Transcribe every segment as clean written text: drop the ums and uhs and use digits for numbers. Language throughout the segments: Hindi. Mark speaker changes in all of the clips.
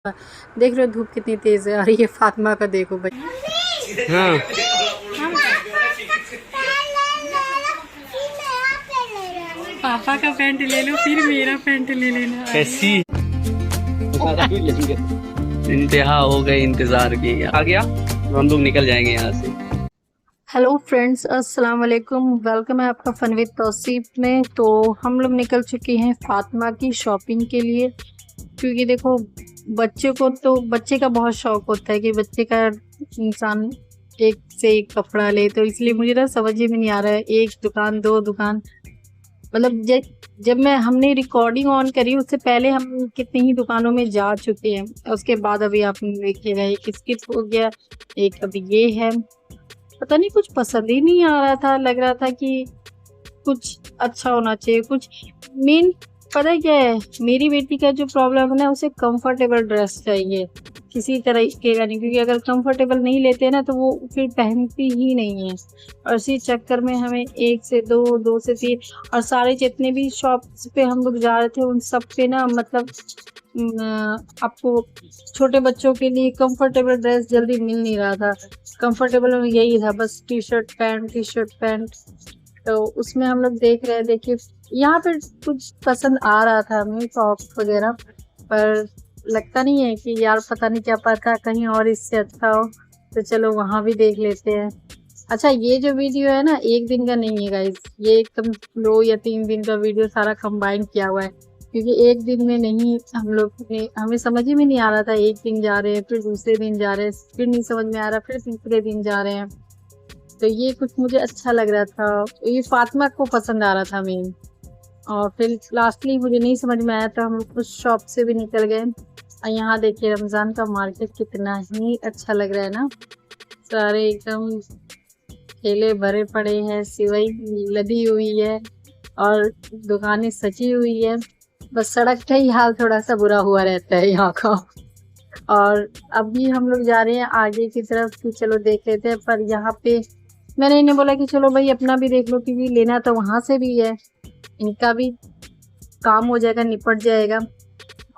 Speaker 1: देख रहे हो धूप कितनी तेज है। और ये फातिमा का देखो भाई। हाँ पापा का पैंट ले लो फिर मेरा पैंट ले लेना।
Speaker 2: कैसी इंतहा हो गई इंतजार की। आ गया हम लोग निकल जाएंगे यहाँ से।
Speaker 1: हेलो फ्रेंड्स, अस्सलाम वालेकुम। वेलकम है आपका फन विद तौसीफ में। तो हम लोग निकल चुके हैं फातिमा की शॉपिंग के लिए, क्योंकि देखो बच्चे को तो बच्चे का बहुत शौक होता है कि बच्चे का इंसान एक से एक कपड़ा ले। तो इसलिए मुझे ना समझ में नहीं आ रहा है, एक दुकान दो दुकान, मतलब जब मैं हमने रिकॉर्डिंग ऑन करी उससे पहले हम कितनी ही दुकानों में जा चुके हैं। उसके बाद अभी आप देखिएगा एक स्किप हो गया, एक अभी ये है। पता नहीं कुछ पसंद ही नहीं आ रहा था, लग रहा था कि कुछ अच्छा होना चाहिए। कुछ मेन पता है क्या है, मेरी बेटी का जो प्रॉब्लम है ना, उसे कंफर्टेबल ड्रेस चाहिए, किसी तरह का नहीं। क्योंकि अगर कंफर्टेबल नहीं लेते हैं ना तो वो फिर पहनती ही नहीं है। और इसी चक्कर में हमें एक से दो, दो से तीन, और सारे जितने भी शॉप्स पे हम लोग जा रहे थे उन सब पे ना मतलब आपको छोटे बच्चों के लिए कंफर्टेबल ड्रेस जल्दी मिल नहीं रहा था। कंफर्टेबल में यही था बस टी शर्ट पैंट। तो उसमें हम लोग देख रहे हैं, देखिए यहाँ पे कुछ पसंद आ रहा था हमें टॉप वगैरह, पर लगता नहीं है कि यार पता नहीं क्या पता कहीं और इससे अच्छा हो। तो चलो वहाँ भी देख लेते हैं। अच्छा ये जो वीडियो है ना एक दिन का नहीं है गाइस, ये एकदम 2 या 3 दिन का वीडियो सारा कंबाइन किया हुआ है। क्योंकि एक दिन में नहीं, हम लोग ने हमें समझ ही में नहीं आ रहा था। एक दिन जा रहे हैं, फिर दूसरे दिन जा रहे हैं, फिर नहीं समझ में आ रहा, फिर तीसरे दिन जा रहे हैं। तो ये कुछ मुझे अच्छा लग रहा था, ये फातिमा को पसंद आ रहा था मेन। और फिर लास्टली मुझे नहीं समझ में आया तो हम उस शॉप से भी निकल गए। और यहाँ देखिए रमज़ान का मार्केट कितना ही अच्छा लग रहा है ना, सारे एकदम ठेले भरे पड़े हैं, सिवई लदी हुई है और दुकानें सजी हुई है। बस सड़क का ही हाल थोड़ा सा बुरा हुआ रहता है यहाँ का। और अभी हम लोग जा रहे हैं आगे की तरफ कि चलो देख लेते हैं। पर यहाँ पे मैंने इन्हें बोला कि चलो भाई अपना भी देख लो, क्योंकि लेना तो वहाँ से भी है, इनका भी काम हो जाएगा, निपट जाएगा।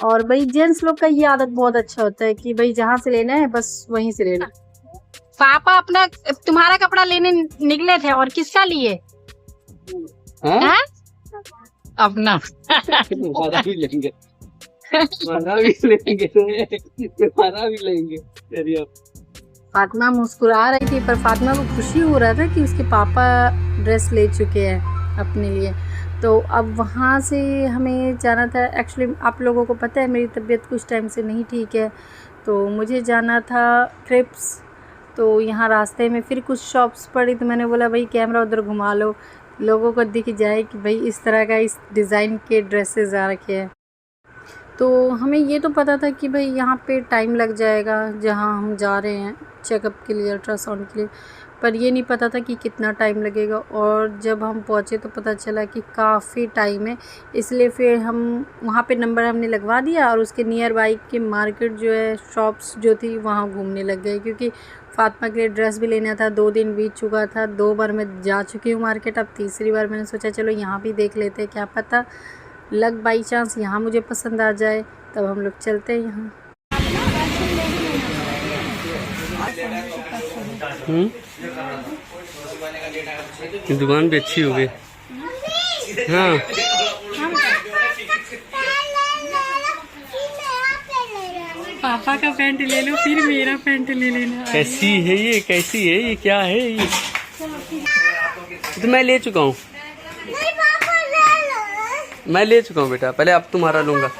Speaker 1: और भाई जेंट्स लोग का ये आदत बहुत अच्छा होता है कि भाई जहाँ से लेना है बस वहीं से लेना। पापा अपना तुम्हारा कपड़ा लेने निकले थे और किसका लिए? अपना
Speaker 2: हमारा भी लेंगे, हमारा भी लेंगे, हमारा भी लेंगे।
Speaker 1: फातिमा मुस्कुरा रही थी, पर फातिमा को खुशी हो रहा था कि उसके पापा ड्रेस ले चुके हैं अपने लिए। तो अब वहाँ से हमें जाना था। एक्चुअली आप लोगों को पता है मेरी तबीयत कुछ टाइम से नहीं ठीक है, तो मुझे जाना था ट्रिप्स। तो यहाँ रास्ते में फिर कुछ शॉप्स पड़ी, तो मैंने बोला भाई कैमरा उधर घुमा लो, लोगों को दिख जाए कि भाई इस तरह का इस डिज़ाइन के ड्रेसेस आ रखे हैं। तो हमें ये तो पता था कि भाई यहाँ पे टाइम लग जाएगा जहाँ हम जा रहे हैं चेकअप के लिए, अल्ट्रासाउंड के लिए, पर ये नहीं पता था कि कितना टाइम लगेगा। और जब हम पहुँचे तो पता चला कि काफ़ी टाइम है। इसलिए फिर हम वहाँ पे नंबर हमने लगवा दिया और उसके नियर बाई के मार्केट जो है शॉप्स जो थी वहाँ घूमने लग गए। क्योंकि फातिमा के लिए ड्रेस भी लेना था, 2 दिन बीत चुका था, 2 बार मैं जा चुकी हूँ मार्केट। अब तीसरी बार मैंने सोचा चलो यहाँ भी देख लेते हैं, क्या पता लग बाई चांस यहाँ मुझे पसंद आ जाए, तब हम लोग चलते हैं यहाँ।
Speaker 2: दुकान भी अच्छी हो गई। हाँ
Speaker 1: पापा का पैंट ले लो फिर मेरा पैंट ले लेना।
Speaker 2: कैसी है ये, कैसी है ये, क्या है ये? तो मैं ले चुका हूँ, मैं ले चुका हूँ बेटा, पहले अब तुम्हारा लूंगा।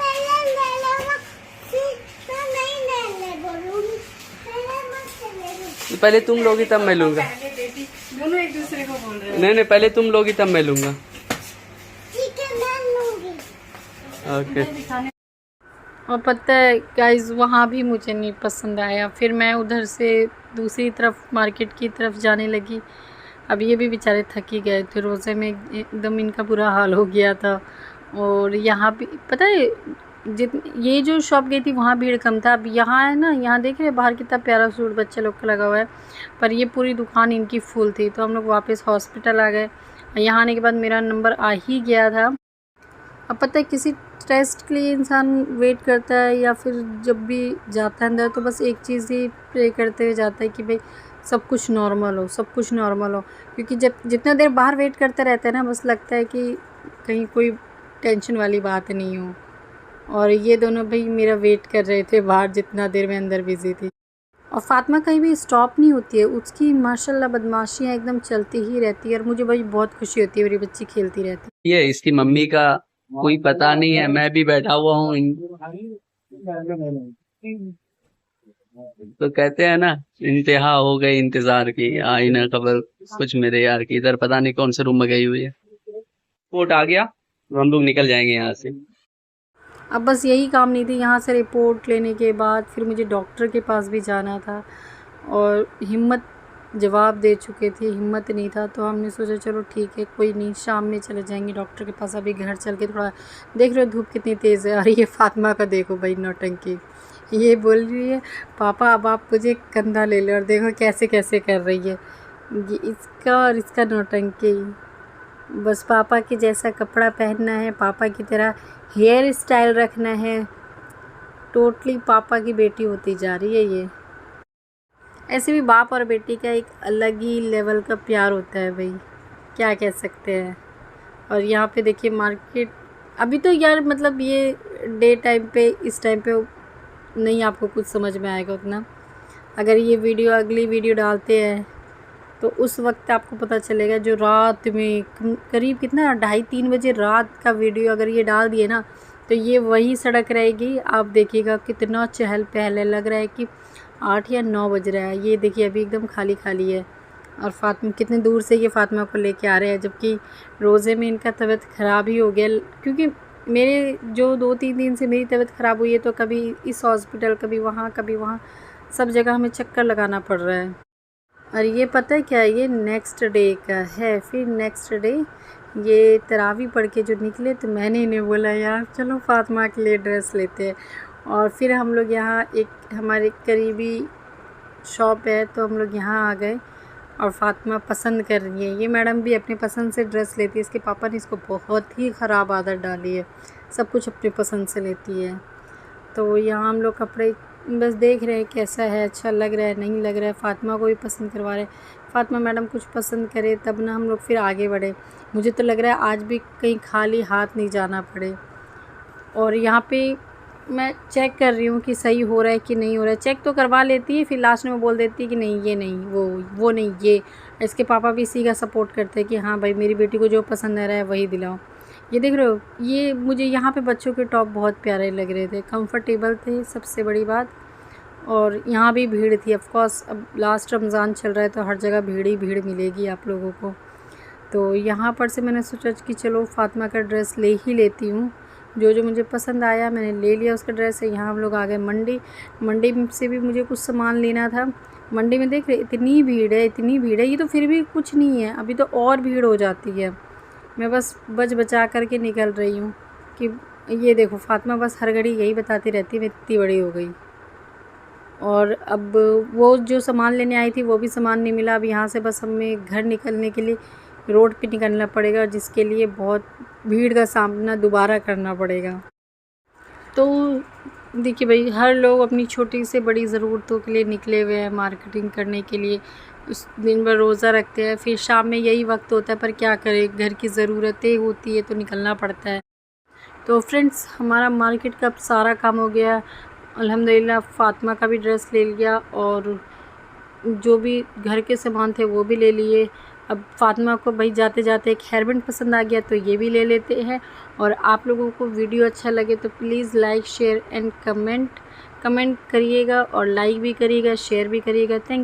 Speaker 2: पहले तुम लोगी तब मैं लूंगा।
Speaker 1: दोनों एक दूसरे को बोल रहे हैं।
Speaker 2: नहीं पहले तुम लोगी तब मैं लूंगा। ओके।
Speaker 1: और पता है गाइस वहाँ भी मुझे नहीं पसंद आया, फिर मैं उधर से दूसरी तरफ मार्केट की तरफ जाने लगी। अब ये भी बेचारे थक ही गए थे, रोज़े में एकदम इनका बुरा हाल हो गया था। और यहाँ भी पता है ये जो शॉप गई थी वहाँ भीड़ कम था। अब यहाँ है ना, यहाँ देख रहे बाहर कितना प्यारा सूट बच्चे लोग का लगा हुआ है, पर ये पूरी दुकान इनकी फुल थी। तो हम लोग वापस हॉस्पिटल आ गए। यहाँ आने के बाद मेरा नंबर आ ही गया था। अब पता है किसी टेस्ट के लिए इंसान वेट करता है या फिर जब भी जाता है अंदर तो बस एक चीज़ ही प्रे करते हुए जाता है कि भाई सब कुछ नॉर्मल हो, सब कुछ नॉर्मल हो। क्योंकि जब जितना देर बाहर वेट करते रहते हैं ना, बस लगता है कि कहीं कोई टेंशन वाली बात नहीं हो। और ये दोनों भाई मेरा वेट कर रहे थे बाहर जितना देर मैं अंदर बिज़ी थी। और फ़ातिमा कहीं भी स्टॉप नहीं होती है, उसकी माशाल्लाह बदमाशियाँ एकदम चलती ही रहती है और मुझे भाई बहुत खुशी होती है मेरी बच्ची खेलती रहती है।
Speaker 2: ये इसकी मम्मी का कोई पता नहीं है, मैं भी बैठा हुआ हूँ। तो कहते हैं ना, इंतहा हो गई इंतजार की, आई ना खबर कुछ मेरे यार की। इधर पता नहीं कौन से रूम में गई हुई है। रिपोर्ट आ गया तो हम लोग निकल जाएंगे यहाँ से।
Speaker 1: अब बस यही काम नहीं थी, यहाँ से रिपोर्ट लेने के बाद फिर मुझे डॉक्टर के पास भी जाना था और हिम्मत जवाब दे चुके थे, हिम्मत नहीं था। तो हमने सोचा चलो ठीक है कोई नहीं, शाम में चले जाएंगे डॉक्टर के पास। अभी घर चल के थोड़ा देख रहे हो धूप कितनी तेज़ है। और ये फ़ातिमा का देखो भाई नौटंकी, ये बोल रही है पापा अब आप मुझे कंधा ले लो, और देखो कैसे कैसे कर रही है ये इसका और इसका नौटंकी। बस पापा के जैसा कपड़ा पहनना है, पापा की तरह हेयर स्टाइल रखना है, टोटली पापा की बेटी होती जा रही है ये। ऐसे भी बाप और बेटी का एक अलग ही लेवल का प्यार होता है भाई, क्या कह सकते हैं। और यहाँ पे देखिए मार्केट अभी तो यार मतलब ये डे टाइम पे इस टाइम पे नहीं आपको कुछ समझ में आएगा उतना। अगर ये वीडियो अगली वीडियो डालते हैं तो उस वक्त आपको पता चलेगा। जो रात में करीब कितना 2:30-3 बजे रात का वीडियो अगर ये डाल दिए ना, तो ये वही सड़क रहेगी। आप देखिएगा कितना चहल पहल है, लग रहा है कि 8 या 9 बज रहा है। ये देखिए अभी एकदम खाली खाली है। और फ़ातिमा कितने दूर से ये फ़ातिमा को लेके आ रहे हैं, जबकि रोज़े में इनका तबीयत ख़राब ही हो गया। क्योंकि मेरे जो 2-3 दिन से मेरी तबीयत ख़राब हुई है, तो कभी इस हॉस्पिटल कभी वहाँ सब जगह हमें चक्कर लगाना पड़ रहा है। और ये पता है क्या, ये नेक्स्ट डे का है। फिर नेक्स्ट डे ये तरावी पढ़ के जो निकले, तो मैंने इन्हें बोला यार चलो फ़ातिमा के लिए ड्रेस लेते हैं। और फिर हम लोग यहाँ एक हमारे करीबी शॉप है, तो हम लोग यहाँ आ गए और फ़ातिमा पसंद कर रही है। ये मैडम भी अपनी पसंद से ड्रेस लेती है, इसके पापा ने इसको बहुत ही ख़राब आदत डाली है, सब कुछ अपनी पसंद से लेती है। तो यहाँ हम लोग कपड़े बस देख रहे हैं कैसा है, अच्छा लग रहा है नहीं लग रहा है। फ़ातिमा को भी पसंद करवा रहे हैं, फ़ातिमा मैडम कुछ पसंद करे तब ना हम लोग फिर आगे बढ़े। मुझे तो लग रहा है आज भी कहीं खाली हाथ नहीं जाना पड़े। और यहाँ पे मैं चेक कर रही हूँ कि सही हो रहा है कि नहीं हो रहा है। चेक तो करवा लेती है, फिर लास्ट में वो बोल देती है कि नहीं ये नहीं वो नहीं ये। इसके पापा भी इसी का सपोर्ट करते हैं कि हाँ भाई मेरी बेटी को जो पसंद आ रहा है वही दिलाओ। ये देख रहे हो, ये मुझे यहाँ पे बच्चों के टॉप बहुत प्यारे लग रहे थे, कंफर्टेबल थे सबसे बड़ी बात। और यहाँ भी भीड़ थी ऑफ कोर्स, अब लास्ट रमज़ान चल रहा है तो हर जगह भीड़ ही भीड़ मिलेगी आप लोगों को। तो यहाँ पर से मैंने सोचा कि चलो फ़ातिमा का ड्रेस ले ही लेती हूँ। जो जो मुझे पसंद आया मैंने ले लिया उसका ड्रेस है। यहाँ हम लोग आ गए मंडी से भी मुझे कुछ सामान लेना था। मंडी में देख रहे इतनी भीड़ है, इतनी भीड़ है। ये तो फिर भी कुछ नहीं है, अभी तो और भीड़ हो जाती है। मैं बस बचा कर के निकल रही हूँ कि ये देखो फ़ातिमा बस हर घड़ी यही बताती रहती है मैं इतनी बड़ी हो गई। और अब वो जो सामान लेने आई थी वो भी सामान नहीं मिला। अब यहाँ से बस हमें घर निकलने के लिए रोड पे निकलना पड़ेगा, जिसके लिए बहुत भीड़ का सामना दोबारा करना पड़ेगा। तो देखिए भाई हर लोग अपनी छोटी से बड़ी ज़रूरतों के लिए निकले हुए हैं मार्केटिंग करने के लिए। उस दिन भर रोज़ा रखते हैं, फिर शाम में यही वक्त होता है, पर क्या करें घर की ज़रूरतें होती है तो निकलना पड़ता है। तो फ्रेंड्स हमारा मार्केट का सारा काम हो गया अल्हम्दुलिल्लाह। फ़ातिमा का भी ड्रेस ले लिया और जो भी घर के सामान थे वो भी ले लिए। अब फ़ातिमा को भाई जाते जाते एक हेयरबैंड पसंद आ गया तो ये भी ले लेते हैं। और आप लोगों को वीडियो अच्छा लगे तो please like share and comment करिएगा और लाइक भी करिएगा, शेयर भी करिएगा। थैंक